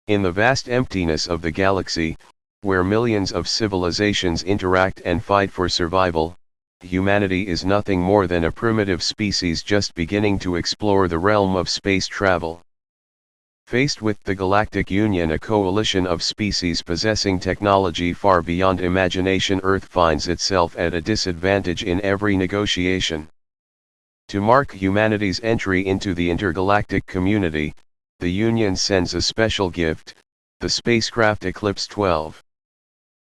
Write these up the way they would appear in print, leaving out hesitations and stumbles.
In the vast emptiness of the galaxy, where millions of civilizations interact and fight for survival, humanity is nothing more than a primitive species just beginning to explore the realm of space travel. Faced with the Galactic Union, a coalition of species possessing technology far beyond imagination, Earth finds itself at a disadvantage in every negotiation. To mark humanity's entry into the intergalactic community, the Union sends a special gift, the spacecraft Eclipse 12.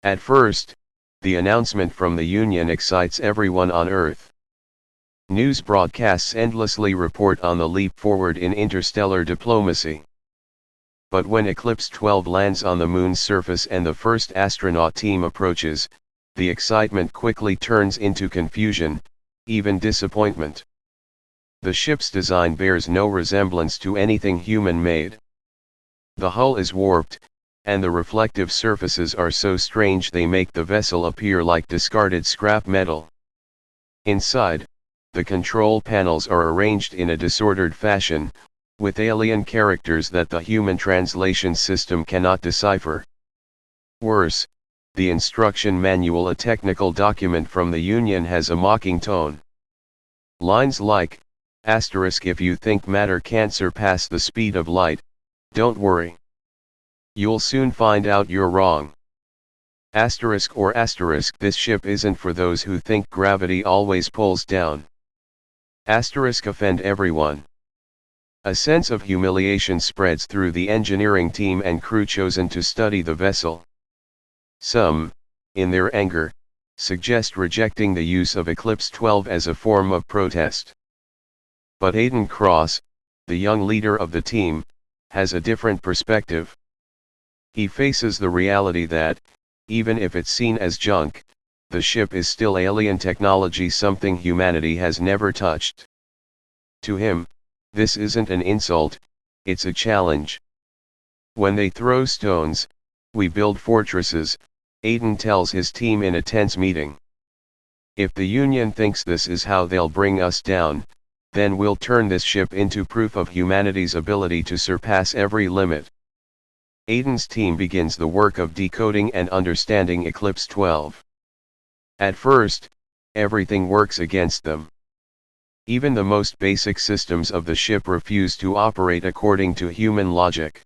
At first, the announcement from the Union excites everyone on Earth. News broadcasts endlessly report on the leap forward in interstellar diplomacy. But when Eclipse 12 lands on the Moon's surface and the first astronaut team approaches, the excitement quickly turns into confusion, even disappointment. The ship's design bears no resemblance to anything human-made. The hull is warped, and the reflective surfaces are so strange they make the vessel appear like discarded scrap metal. Inside, the control panels are arranged in a disordered fashion, with alien characters that the human translation system cannot decipher. Worse, the instruction manual, a technical document from the Union, has a mocking tone. Lines like, "If you think matter can't surpass the speed of light, don't worry. You'll soon find out you're wrong. This ship isn't for those who think gravity always pulls down." Offend everyone. A sense of humiliation spreads through the engineering team and crew chosen to study the vessel. Some, in their anger, suggest rejecting the use of Eclipse 12 as a form of protest. But Aiden Cross, the young leader of the team, has a different perspective. He faces the reality that, even if it's seen as junk, the ship is still alien technology, something humanity has never touched. To him, this isn't an insult, it's a challenge. "When they throw stones, we build fortresses," Aiden tells his team in a tense meeting. "If the Union thinks this is how they'll bring us down, then we'll turn this ship into proof of humanity's ability to surpass every limit." Aiden's team begins the work of decoding and understanding Eclipse 12. At first, everything works against them. Even the most basic systems of the ship refuse to operate according to human logic.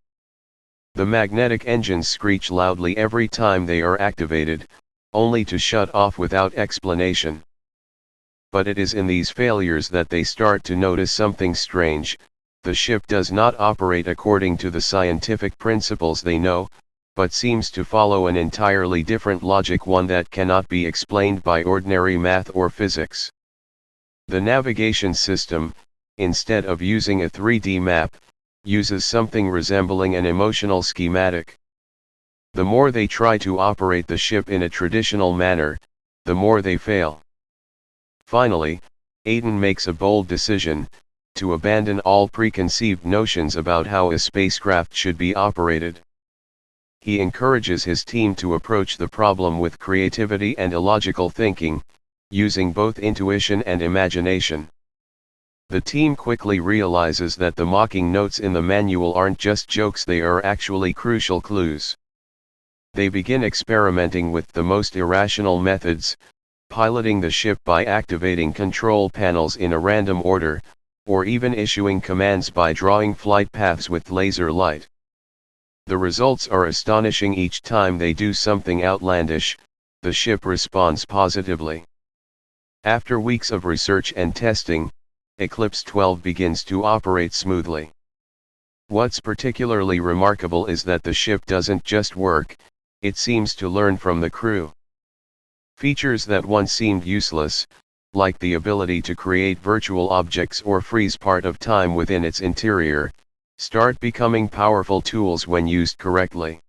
The magnetic engines screech loudly every time they are activated, only to shut off without explanation. But it is in these failures that they start to notice something strange. The ship does not operate according to the scientific principles they know, but seems to follow an entirely different logic, one that cannot be explained by ordinary math or physics. The navigation system, instead of using a 3D map, uses something resembling an emotional schematic. The more they try to operate the ship in a traditional manner, the more they fail. Finally, Aiden makes a bold decision, to abandon all preconceived notions about how a spacecraft should be operated. He encourages his team to approach the problem with creativity and illogical thinking, using both intuition and imagination. The team quickly realizes that the mocking notes in the manual aren't just jokes, they are actually crucial clues. They begin experimenting with the most irrational methods, piloting the ship by activating control panels in a random order, or even issuing commands by drawing flight paths with laser light. The results are astonishing. Each time they do something outlandish, the ship responds positively. After weeks of research and testing, Eclipse 12 begins to operate smoothly. What's particularly remarkable is that the ship doesn't just work, it seems to learn from the crew. Features that once seemed useless, like the ability to create virtual objects or freeze part of time within its interior, start becoming powerful tools when used correctly.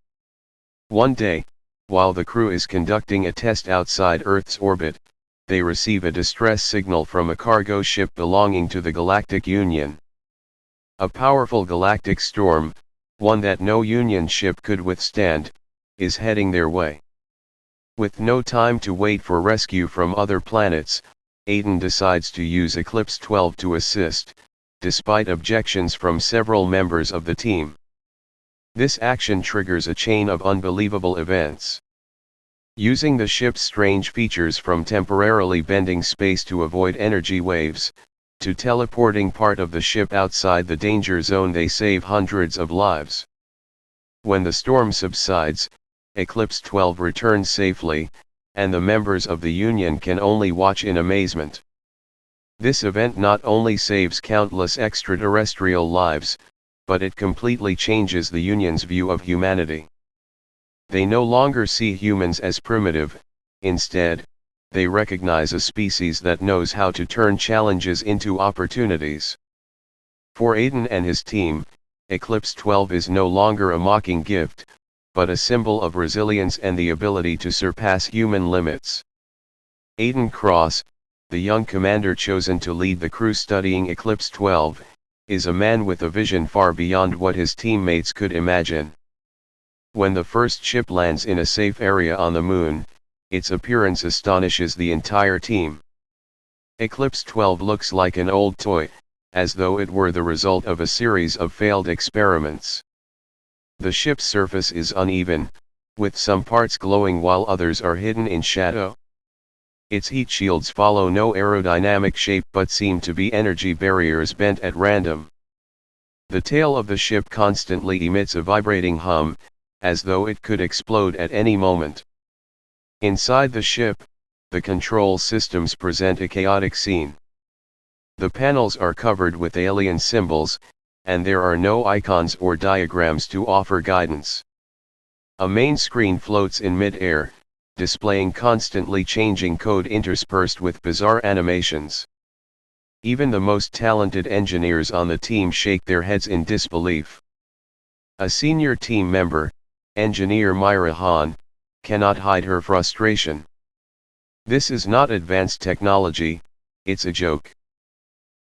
One day, while the crew is conducting a test outside Earth's orbit, they receive a distress signal from a cargo ship belonging to the Galactic Union. A powerful galactic storm, one that no Union ship could withstand, is heading their way. With no time to wait for rescue from other planets, Aiden decides to use Eclipse 12 to assist, despite objections from several members of the team. This action triggers a chain of unbelievable events. Using the ship's strange features from temporarily bending space to avoid energy waves, to teleporting part of the ship outside the danger zone, they save hundreds of lives. When the storm subsides, Eclipse 12 returns safely, and the members of the Union can only watch in amazement. This event not only saves countless extraterrestrial lives, but it completely changes the Union's view of humanity. They no longer see humans as primitive. Instead, they recognize a species that knows how to turn challenges into opportunities. For Aiden and his team, Eclipse 12 is no longer a mocking gift, but a symbol of resilience and the ability to surpass human limits. Aiden Cross, the young commander chosen to lead the crew studying Eclipse 12, is a man with a vision far beyond what his teammates could imagine. When the first ship lands in a safe area on the moon, its appearance astonishes the entire team. Eclipse 12 looks like an old toy, as though it were the result of a series of failed experiments. The ship's surface is uneven, with some parts glowing while others are hidden in shadow. Its heat shields follow no aerodynamic shape but seem to be energy barriers bent at random. The tail of the ship constantly emits a vibrating hum, as though it could explode at any moment. Inside the ship, the control systems present a chaotic scene. The panels are covered with alien symbols, and there are no icons or diagrams to offer guidance. A main screen floats in mid-air, displaying constantly changing code interspersed with bizarre animations. Even the most talented engineers on the team shake their heads in disbelief. A senior team member, engineer Myra Hahn, cannot hide her frustration. This is not advanced technology, it's a joke.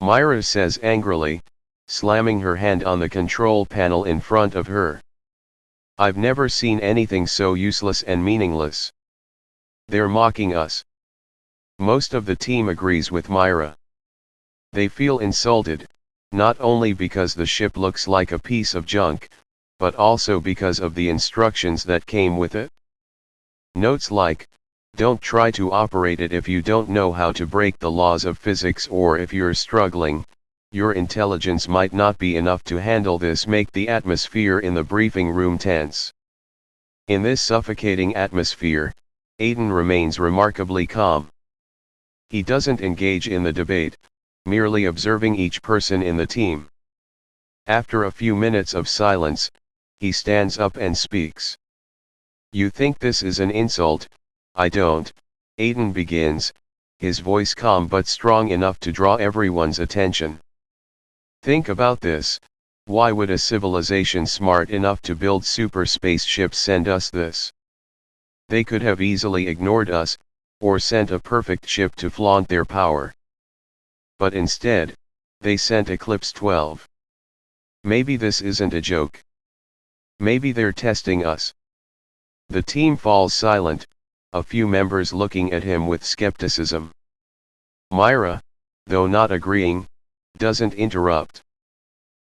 Myra says angrily, slamming her hand on the control panel in front of her. I've never seen anything so useless and meaningless. They're mocking us. Most of the team agrees with Myra. They feel insulted, not only because the ship looks like a piece of junk, but also because of the instructions that came with it. Notes like, don't try to operate it if you don't know how to break the laws of physics, or if you're struggling, your intelligence might not be enough to handle this, make the atmosphere in the briefing room tense. In this suffocating atmosphere, Aiden remains remarkably calm. He doesn't engage in the debate, merely observing each person in the team. After a few minutes of silence, he stands up and speaks. You think this is an insult? I don't, Aiden begins, his voice calm but strong enough to draw everyone's attention. Think about this, why would a civilization smart enough to build super spaceships send us this? They could have easily ignored us, or sent a perfect ship to flaunt their power. But instead, they sent Eclipse 12. Maybe this isn't a joke. Maybe they're testing us. The team falls silent, a few members looking at him with skepticism. Myra, though not agreeing, doesn't interrupt.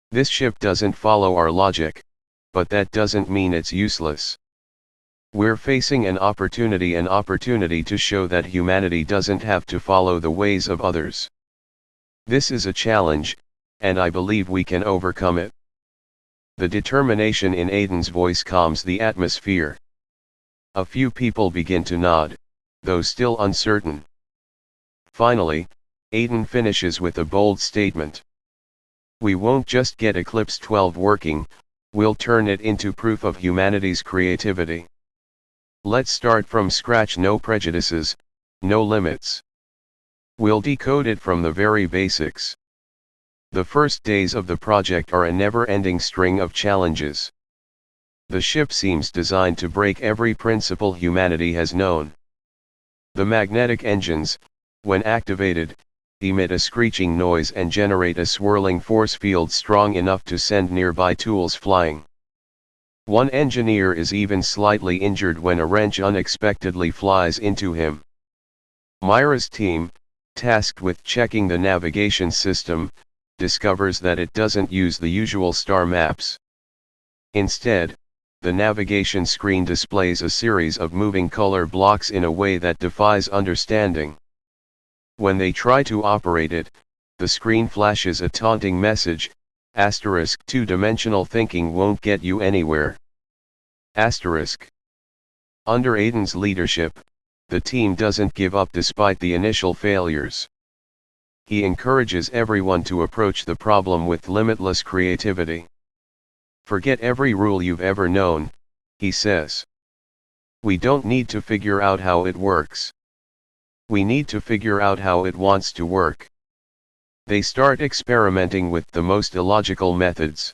This ship doesn't follow our logic, but that doesn't mean it's useless. We're facing an opportunity to show that humanity doesn't have to follow the ways of others. This is a challenge, and I believe we can overcome it. The determination in Aiden's voice calms the atmosphere. A few people begin to nod, though still uncertain. Finally, Aiden finishes with a bold statement. We won't just get Eclipse 12 working, we'll turn it into proof of humanity's creativity. Let's start from scratch, no prejudices, no limits. We'll decode it from the very basics. The first days of the project are a never-ending string of challenges. The ship seems designed to break every principle humanity has known. The magnetic engines, when activated, emit a screeching noise and generate a swirling force field strong enough to send nearby tools flying. One engineer is even slightly injured when a wrench unexpectedly flies into him. Myra's team, tasked with checking the navigation system, discovers that it doesn't use the usual star maps. Instead, the navigation screen displays a series of moving color blocks in a way that defies understanding. When they try to operate it, the screen flashes a taunting message, asterisk, two-dimensional thinking won't get you anywhere. Asterisk. Under Aiden's leadership, the team doesn't give up despite the initial failures. He encourages everyone to approach the problem with limitless creativity. Forget every rule you've ever known, he says. We don't need to figure out how it works. We need to figure out how it wants to work. They start experimenting with the most illogical methods.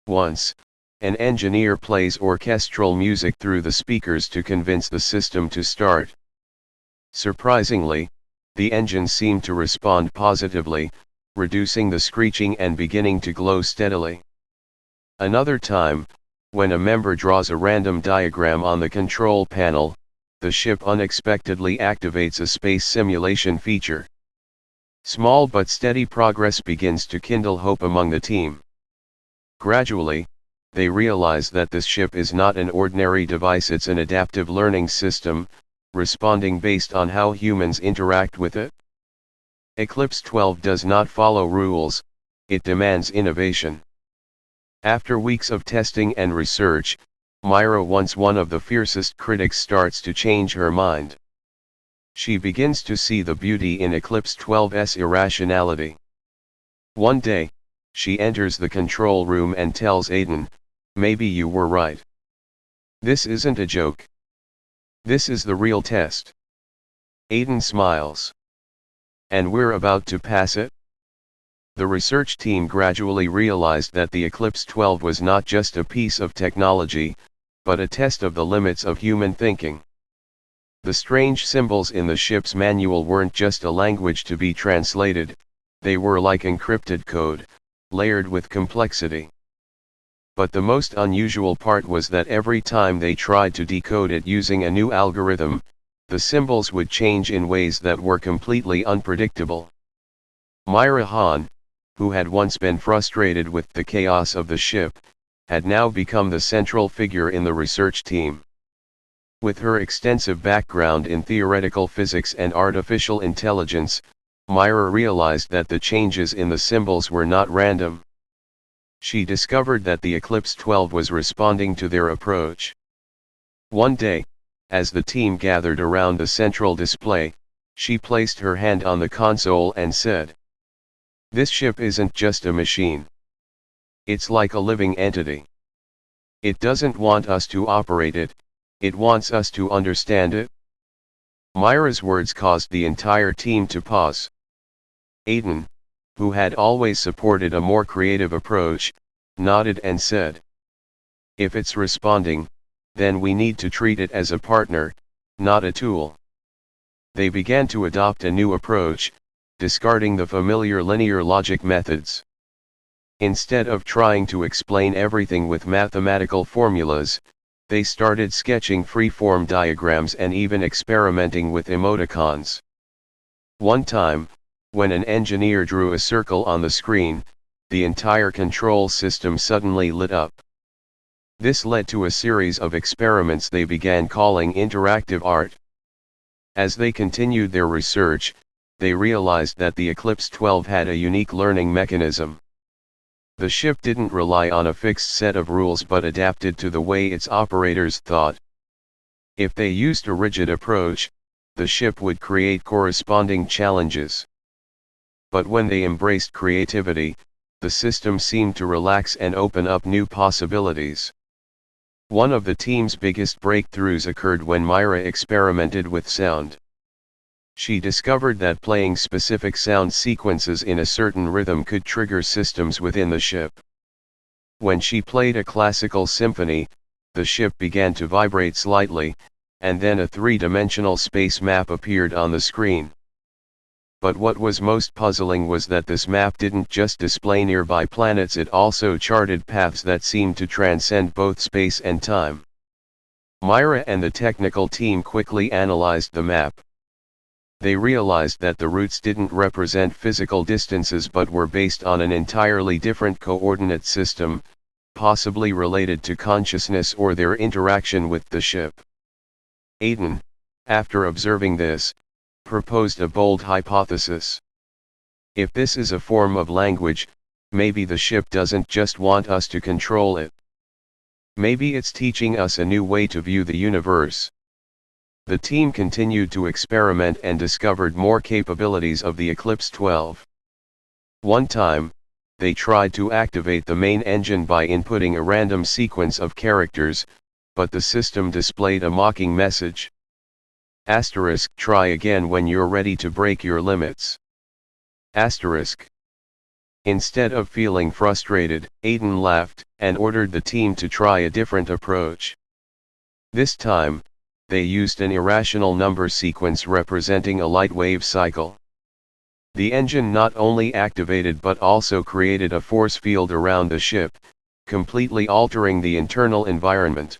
Once, an engineer plays orchestral music through the speakers to convince the system to start. Surprisingly, the engine seemed to respond positively, reducing the screeching and beginning to glow steadily. Another time, when a member draws a random diagram on the control panel, the ship unexpectedly activates a space simulation feature. Small but steady progress begins to kindle hope among the team. Gradually, they realize that this ship is not an ordinary device, it's an adaptive learning system, responding based on how humans interact with it. Eclipse 12 does not follow rules, it demands innovation. After weeks of testing and research, Myra, once one of the fiercest critics, starts to change her mind. She begins to see the beauty in Eclipse 12's irrationality. One day, she enters the control room and tells Aiden, "Maybe you were right. This isn't a joke. This is the real test." Aiden smiles. "And we're about to pass it?" The research team gradually realized that the Eclipse 12 was not just a piece of technology, but a test of the limits of human thinking. The strange symbols in the ship's manual weren't just a language to be translated, they were like encrypted code, layered with complexity. But the most unusual part was that every time they tried to decode it using a new algorithm, the symbols would change in ways that were completely unpredictable. Myra Hahn, who had once been frustrated with the chaos of the ship, had now become the central figure in the research team. With her extensive background in theoretical physics and artificial intelligence, Myra realized that the changes in the symbols were not random. She discovered that the Eclipse 12 was responding to their approach. One day, as the team gathered around the central display, she placed her hand on the console and said, "This ship isn't just a machine. It's like a living entity. It doesn't want us to operate it, it wants us to understand it." Myra's words caused the entire team to pause. Aiden, who had always supported a more creative approach, nodded and said, "If it's responding, then we need to treat it as a partner, not a tool." They began to adopt a new approach, discarding the familiar linear logic methods. Instead of trying to explain everything with mathematical formulas, they started sketching free-form diagrams and even experimenting with emoticons. One time, when an engineer drew a circle on the screen, the entire control system suddenly lit up. This led to a series of experiments they began calling interactive art. As they continued their research, they realized that the Eclipse 12 had a unique learning mechanism. The ship didn't rely on a fixed set of rules but adapted to the way its operators thought. If they used a rigid approach, the ship would create corresponding challenges. But when they embraced creativity, the system seemed to relax and open up new possibilities. One of the team's biggest breakthroughs occurred when Myra experimented with sound. She discovered that playing specific sound sequences in a certain rhythm could trigger systems within the ship. When she played a classical symphony, the ship began to vibrate slightly, and then a three-dimensional space map appeared on the screen. But what was most puzzling was that this map didn't just display nearby planets, it also charted paths that seemed to transcend both space and time. Myra and the technical team quickly analyzed the map. They realized that the routes didn't represent physical distances but were based on an entirely different coordinate system, possibly related to consciousness or their interaction with the ship. Aiden, after observing this, proposed a bold hypothesis. If this is a form of language, maybe the ship doesn't just want us to control it. Maybe it's teaching us a new way to view the universe. The team continued to experiment and discovered more capabilities of the Eclipse 12. One time, they tried to activate the main engine by inputting a random sequence of characters, but the system displayed a mocking message. Asterisk, try again when you're ready to break your limits. Asterisk. Instead of feeling frustrated, Aiden laughed, and ordered the team to try a different approach. This time, they used an irrational number sequence representing a light wave cycle. The engine not only activated but also created a force field around the ship, completely altering the internal environment.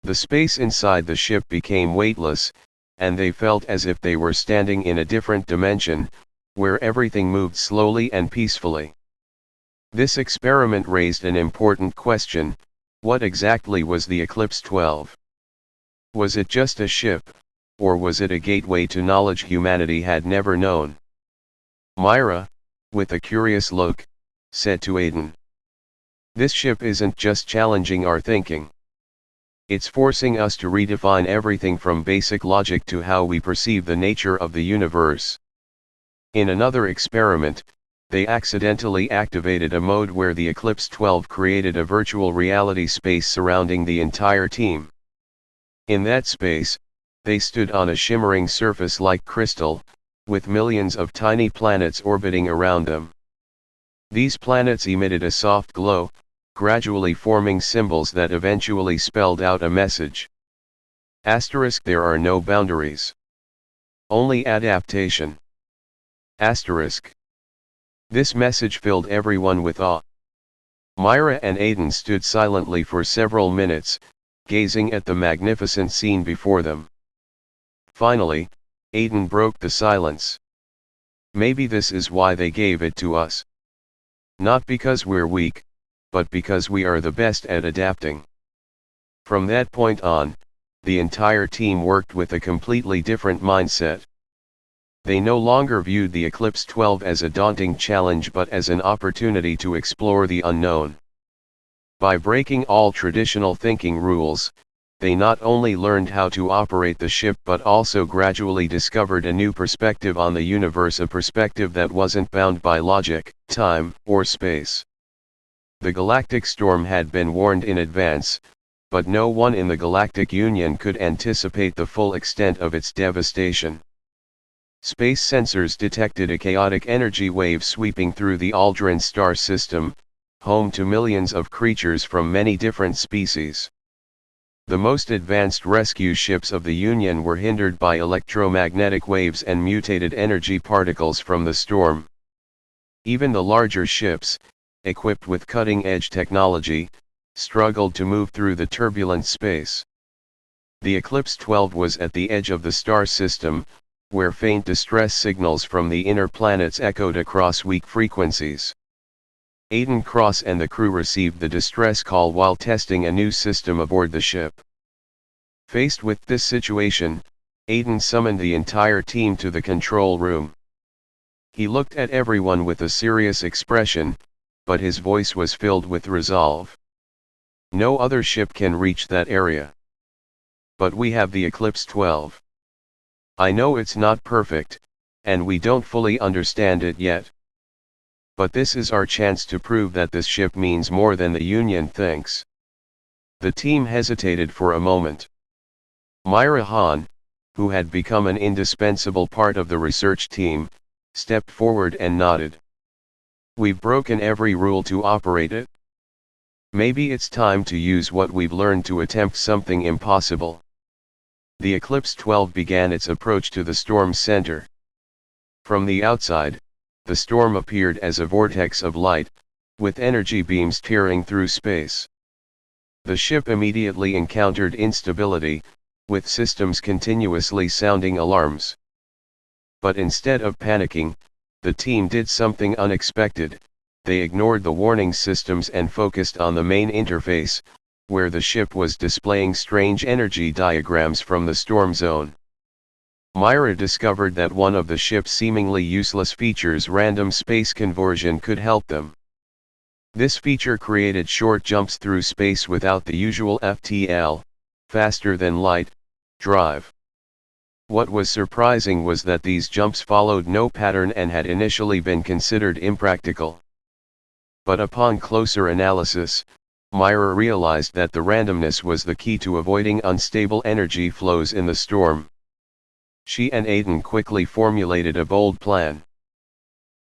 The space inside the ship became weightless, and they felt as if they were standing in a different dimension, where everything moved slowly and peacefully. This experiment raised an important question: what exactly was the Eclipse 12? Was it just a ship, or was it a gateway to knowledge humanity had never known? Myra, with a curious look, said to Aiden, "This ship isn't just challenging our thinking. It's forcing us to redefine everything from basic logic to how we perceive the nature of the universe." In another experiment, they accidentally activated a mode where the Eclipse 12 created a virtual reality space surrounding the entire team. In that space, they stood on a shimmering surface like crystal, with millions of tiny planets orbiting around them. These planets emitted a soft glow, gradually forming symbols that eventually spelled out a message. Asterisk, there are no boundaries. Only adaptation. Asterisk. This message filled everyone with awe. Myra and Aiden stood silently for several minutes, gazing at the magnificent scene before them. Finally, Aiden broke the silence. Maybe this is why they gave it to us. Not because we're weak, but because we are the best at adapting. From that point on, the entire team worked with a completely different mindset. They no longer viewed the Eclipse 12 as a daunting challenge but as an opportunity to explore the unknown. By breaking all traditional thinking rules, they not only learned how to operate the ship but also gradually discovered a new perspective on the universe, a perspective that wasn't bound by logic, time, or space. The galactic storm had been warned in advance, but no one in the Galactic Union could anticipate the full extent of its devastation. Space sensors detected a chaotic energy wave sweeping through the Aldrin star system, home to millions of creatures from many different species. The most advanced rescue ships of the Union were hindered by electromagnetic waves and mutated energy particles from the storm. Even the larger ships, equipped with cutting-edge technology, struggled to move through the turbulent space. The Eclipse 12 was at the edge of the star system, where faint distress signals from the inner planets echoed across weak frequencies. Aiden Cross and the crew received the distress call while testing a new system aboard the ship. Faced with this situation, Aiden summoned the entire team to the control room. He looked at everyone with a serious expression, but his voice was filled with resolve. No other ship can reach that area. But we have the Eclipse 12. I know it's not perfect, and we don't fully understand it yet. But this is our chance to prove that this ship means more than the Union thinks. The team hesitated for a moment. Myra Hahn, who had become an indispensable part of the research team, stepped forward and nodded. We've broken every rule to operate it. Maybe it's time to use what we've learned to attempt something impossible. The Eclipse 12 began its approach to the storm's center. From the outside, the storm appeared as a vortex of light, with energy beams tearing through space. The ship immediately encountered instability, with systems continuously sounding alarms. But instead of panicking, the team did something unexpected. they ignored the warning systems and focused on the main interface, where the ship was displaying strange energy diagrams from the storm zone. Myra discovered that one of the ship's seemingly useless features, random space conversion, could help them. This feature created short jumps through space without the usual FTL, faster than light, drive. What was surprising was that these jumps followed no pattern and had initially been considered impractical. But upon closer analysis, Myra realized that the randomness was the key to avoiding unstable energy flows in the storm. She and Aiden quickly formulated a bold plan.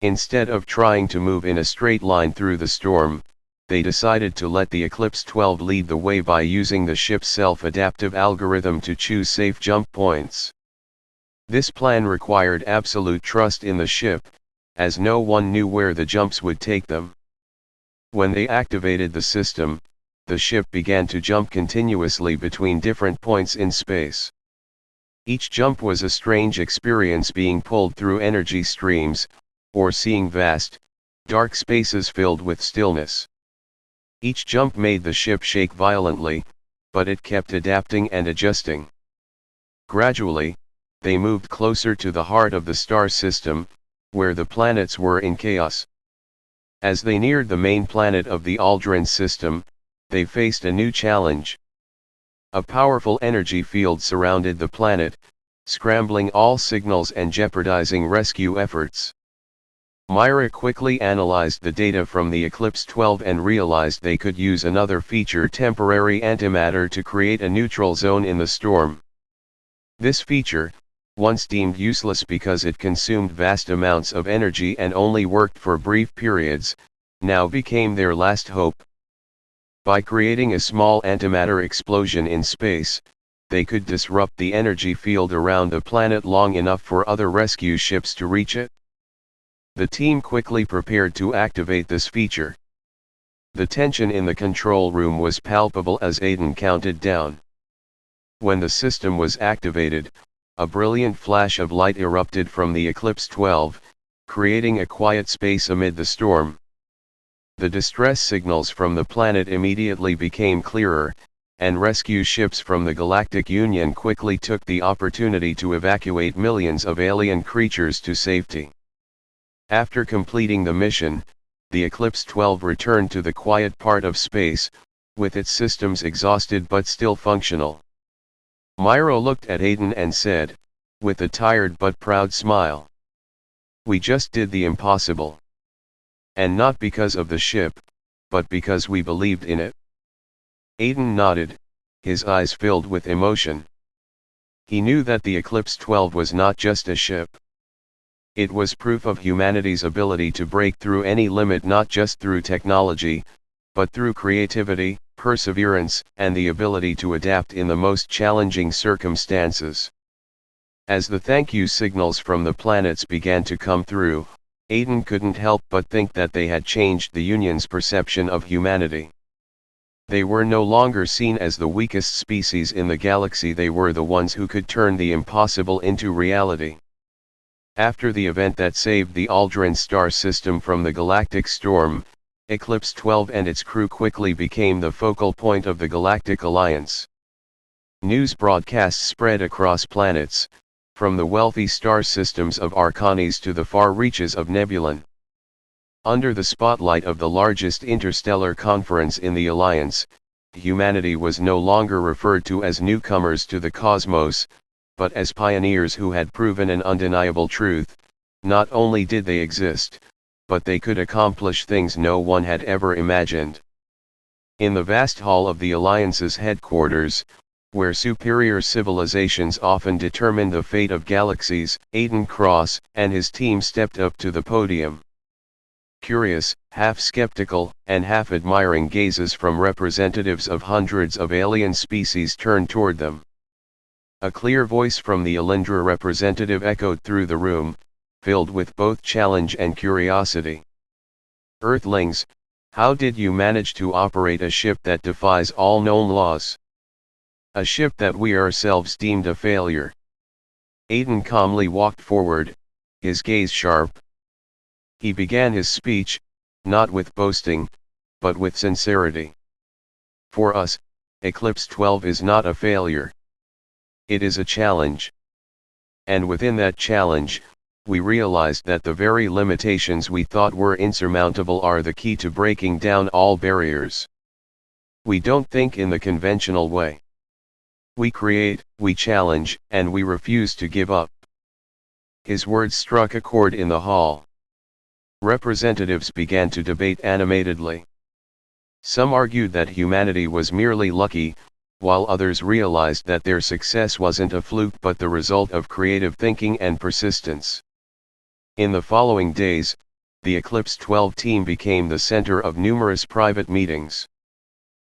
Instead of trying to move in a straight line through the storm, they decided to let the Eclipse 12 lead the way by using the ship's self-adaptive algorithm to choose safe jump points. This plan required absolute trust in the ship, as no one knew where the jumps would take them. When they activated the system, the ship began to jump continuously between different points in space. Each jump was a strange experience, being pulled through energy streams, or seeing vast, dark spaces filled with stillness. Each jump made the ship shake violently, but it kept adapting and adjusting. Gradually, they moved closer to the heart of the star system, where the planets were in chaos. As they neared the main planet of the Aldrin system, they faced a new challenge. A powerful energy field surrounded the planet, scrambling all signals and jeopardizing rescue efforts. Myra quickly analyzed the data from the Eclipse 12 and realized they could use another feature, temporary antimatter, to create a neutral zone in the storm. This feature, once deemed useless because it consumed vast amounts of energy and only worked for brief periods, now became their last hope. By creating a small antimatter explosion in space, they could disrupt the energy field around the planet long enough for other rescue ships to reach it. The team quickly prepared to activate this feature. The tension in the control room was palpable as Aiden counted down. When the system was activated, a brilliant flash of light erupted from the Eclipse 12, creating a quiet space amid the storm. The distress signals from the planet immediately became clearer, and rescue ships from the Galactic Union quickly took the opportunity to evacuate millions of alien creatures to safety. After completing the mission, the Eclipse 12 returned to the quiet part of space, with its systems exhausted but still functional. Myra looked at Aiden and said, with a tired but proud smile, "We just did the impossible. And not because of the ship, but because we believed in it." Aiden nodded, his eyes filled with emotion. He knew that the Eclipse 12 was not just a ship. It was proof of humanity's ability to break through any limit, not just through technology, but through creativity, perseverance, and the ability to adapt in the most challenging circumstances. As the thank you signals from the planets began to come through, Aiden couldn't help but think that they had changed the Union's perception of humanity. They were no longer seen as the weakest species in the galaxy, they were the ones who could turn the impossible into reality. After the event that saved the Aldrin star system from the galactic storm, Eclipse 12 and its crew quickly became the focal point of the Galactic Alliance. News broadcasts spread across planets, from the wealthy star systems of Arcanes to the far reaches of Nebulon. Under the spotlight of the largest interstellar conference in the Alliance, humanity was no longer referred to as newcomers to the cosmos, but as pioneers who had proven an undeniable truth: not only did they exist, but they could accomplish things no one had ever imagined. In the vast hall of the Alliance's headquarters, where superior civilizations often determine the fate of galaxies, Aiden Cross and his team stepped up to the podium. Curious, half-skeptical, and half-admiring gazes from representatives of hundreds of alien species turned toward them. A clear voice from the Alindra representative echoed through the room, filled with both challenge and curiosity. "Earthlings, how did you manage to operate a ship that defies all known laws? A ship that we ourselves deemed a failure?" Aiden calmly walked forward, his gaze sharp. He began his speech, not with boasting, but with sincerity. For us, Eclipse 12 is not a failure. It is a challenge. And within that challenge, we realized that the very limitations we thought were insurmountable are the key to breaking down all barriers. We don't think in the conventional way. We create, we challenge, and we refuse to give up. His words struck a chord in the hall. Representatives began to debate animatedly. Some argued that humanity was merely lucky, while others realized that their success wasn't a fluke but the result of creative thinking and persistence. In the following days, the Eclipse 12 team became the center of numerous private meetings.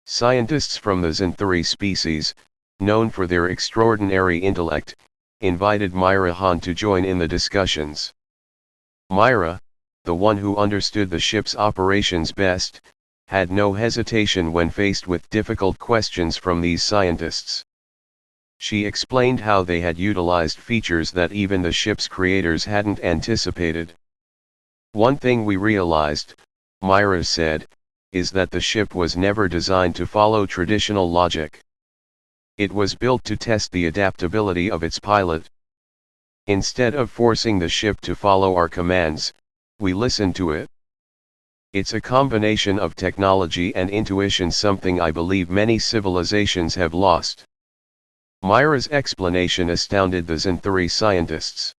Scientists from the Xanthuri species, known for their extraordinary intellect, invited Myra Hahn to join in the discussions. Myra, the one who understood the ship's operations best, had no hesitation when faced with difficult questions from these scientists. She explained how they had utilized features that even the ship's creators hadn't anticipated. "One thing we realized," Myra said, "is that the ship was never designed to follow traditional logic. It was built to test the adaptability of its pilot. Instead of forcing the ship to follow our commands, we listened to it. It's a combination of technology and intuition, something I believe many civilizations have lost." Myra's explanation astounded the Xanthuri scientists.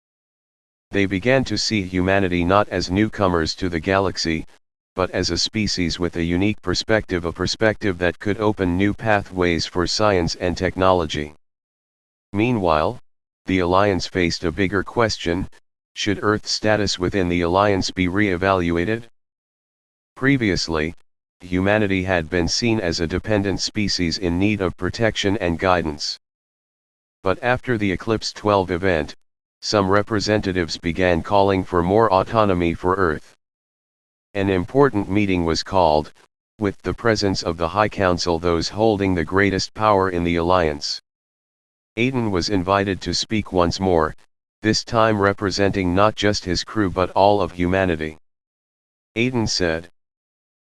They began to see humanity not as newcomers to the galaxy, but as a species with a unique perspective, a perspective that could open new pathways for science and technology. Meanwhile, the Alliance faced a bigger question: should Earth's status within the Alliance be re-evaluated? Previously, humanity had been seen as a dependent species in need of protection and guidance. But after the Eclipse 12 event, some representatives began calling for more autonomy for Earth. An important meeting was called, with the presence of the High Council, those holding the greatest power in the Alliance. Aiden was invited to speak once more, this time representing not just his crew but all of humanity. Aiden said,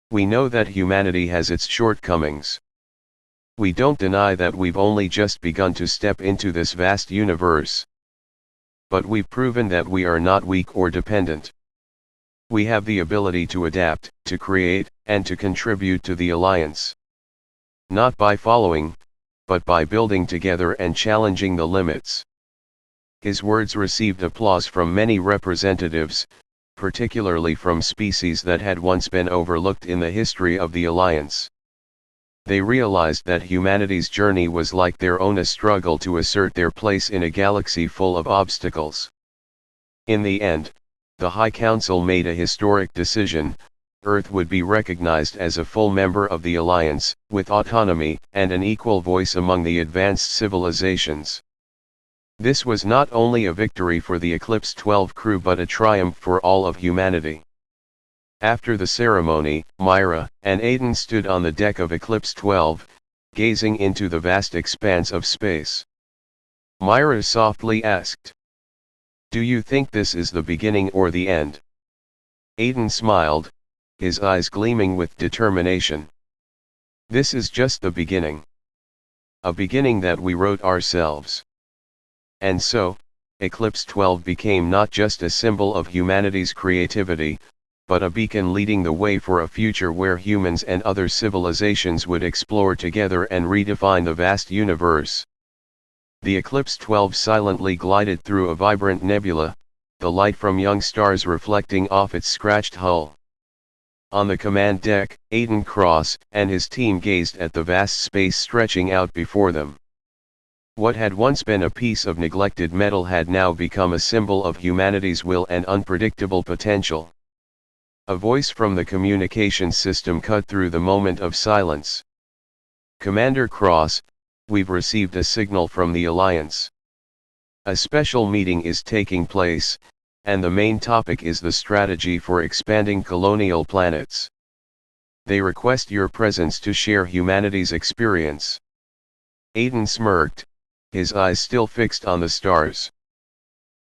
"We know that humanity has its shortcomings. We don't deny that we've only just begun to step into this vast universe. But we've proven that we are not weak or dependent. We have the ability to adapt, to create, and to contribute to the Alliance. Not by following, but by building together and challenging the limits." His words received applause from many representatives, particularly from species that had once been overlooked in the history of the Alliance. They realized that humanity's journey was like their own, a struggle to assert their place in a galaxy full of obstacles. In the end, the High Council made a historic decision: Earth would be recognized as a full member of the Alliance, with autonomy and an equal voice among the advanced civilizations. This was not only a victory for the Eclipse 12 crew but a triumph for all of humanity. After the ceremony, Myra and Aiden stood on the deck of Eclipse 12, gazing into the vast expanse of space. Myra softly asked, "Do you think this is the beginning or the end?" Aiden smiled, his eyes gleaming with determination. "This is just the beginning. A beginning that we wrote ourselves." And so, Eclipse 12 became not just a symbol of humanity's creativity, but a beacon leading the way for a future where humans and other civilizations would explore together and redefine the vast universe. The Eclipse 12 silently glided through a vibrant nebula, the light from young stars reflecting off its scratched hull. On the command deck, Aiden Cross and his team gazed at the vast space stretching out before them. What had once been a piece of neglected metal had now become a symbol of humanity's will and unpredictable potential. A voice from the communications system cut through the moment of silence. "Commander Cross, we've received a signal from the Alliance. A special meeting is taking place, and the main topic is the strategy for expanding colonial planets. They request your presence to share humanity's experience." Aiden smirked, his eyes still fixed on the stars.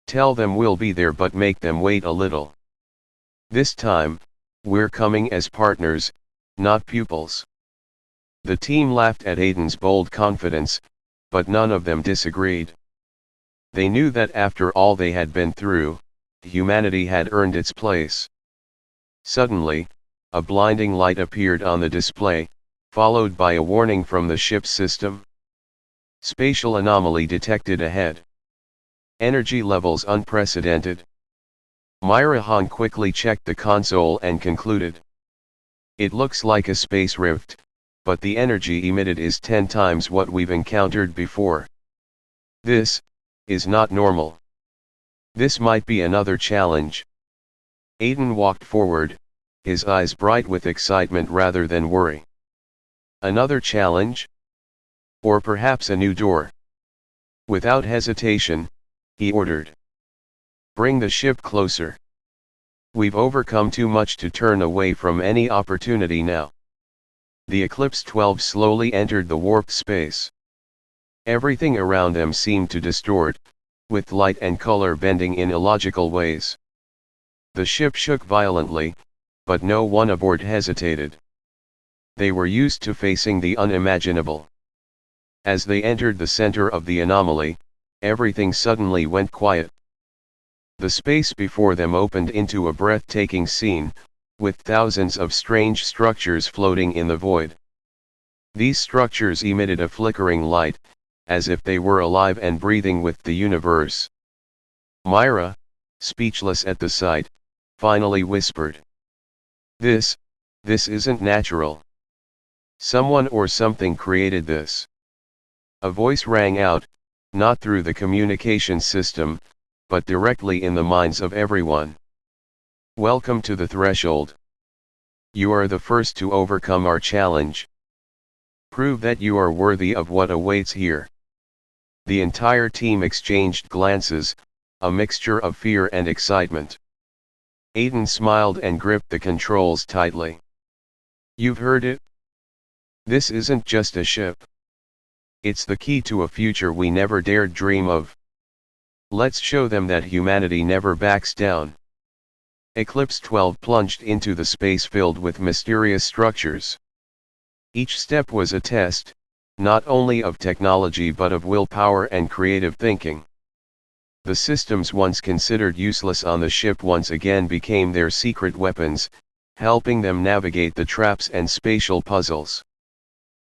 "Tell them we'll be there, but make them wait a little. This time, "We're coming as partners, not pupils." The team laughed at Aiden's bold confidence, but none of them disagreed. They knew that after all they had been through, humanity had earned its place. Suddenly, a blinding light appeared on the display, followed by a warning from the ship's system. "Spatial anomaly detected ahead. Energy levels unprecedented." Myra Han quickly checked the console and concluded, "It looks like a space rift, but the energy emitted is 10 times what we've encountered before. This is not normal. This might be another challenge." Aiden walked forward, his eyes bright with excitement rather than worry. "Another challenge? Or perhaps a new door?" Without hesitation, he ordered, "Bring the ship closer. We've overcome too much to turn away from any opportunity now." The Eclipse 12 slowly entered the warped space. Everything around them seemed to distort, with light and color bending in illogical ways. The ship shook violently, but no one aboard hesitated. They were used to facing the unimaginable. As they entered the center of the anomaly, everything suddenly went quiet. The space before them opened into a breathtaking scene, with thousands of strange structures floating in the void. These structures emitted a flickering light, as if they were alive and breathing with the universe. Myra, speechless at the sight, finally whispered, This isn't natural. Someone or something created this." A voice rang out, not through the communication system, but directly in the minds of everyone. "Welcome to the threshold. You are the first to overcome our challenge. Prove that you are worthy of what awaits here." The entire team exchanged glances, a mixture of fear and excitement. Aiden smiled and gripped the controls tightly. "You've heard it? This isn't just a ship. It's the key to a future we never dared dream of. Let's show them that humanity never backs down." Eclipse 12 plunged into the space filled with mysterious structures. Each step was a test, not only of technology but of willpower and creative thinking. The systems once considered useless on the ship once again became their secret weapons, helping them navigate the traps and spatial puzzles.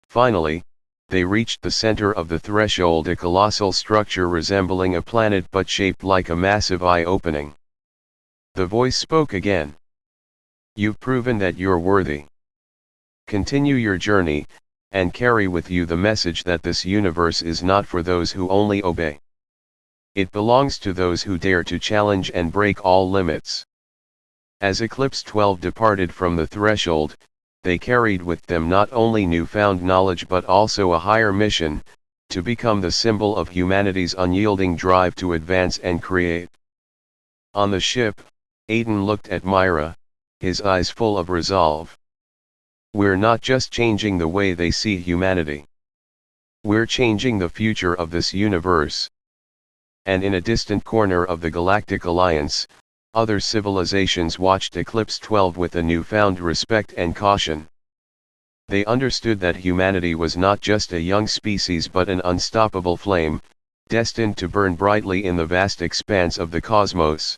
Finally, they reached the center of the threshold, a colossal structure resembling a planet but shaped like a massive eye opening. The voice spoke again. "You've proven that you're worthy. Continue your journey, and carry with you the message that this universe is not for those who only obey. It belongs to those who dare to challenge and break all limits." As Eclipse 12 departed from the threshold, they carried with them not only newfound knowledge but also a higher mission, to become the symbol of humanity's unyielding drive to advance and create. On the ship, Aiden looked at Myra, his eyes full of resolve. "We're not just changing the way they see humanity. We're changing the future of this universe." And in a distant corner of the Galactic Alliance, other civilizations watched Eclipse 12 with a newfound respect and caution. They understood that humanity was not just a young species but an unstoppable flame, destined to burn brightly in the vast expanse of the cosmos.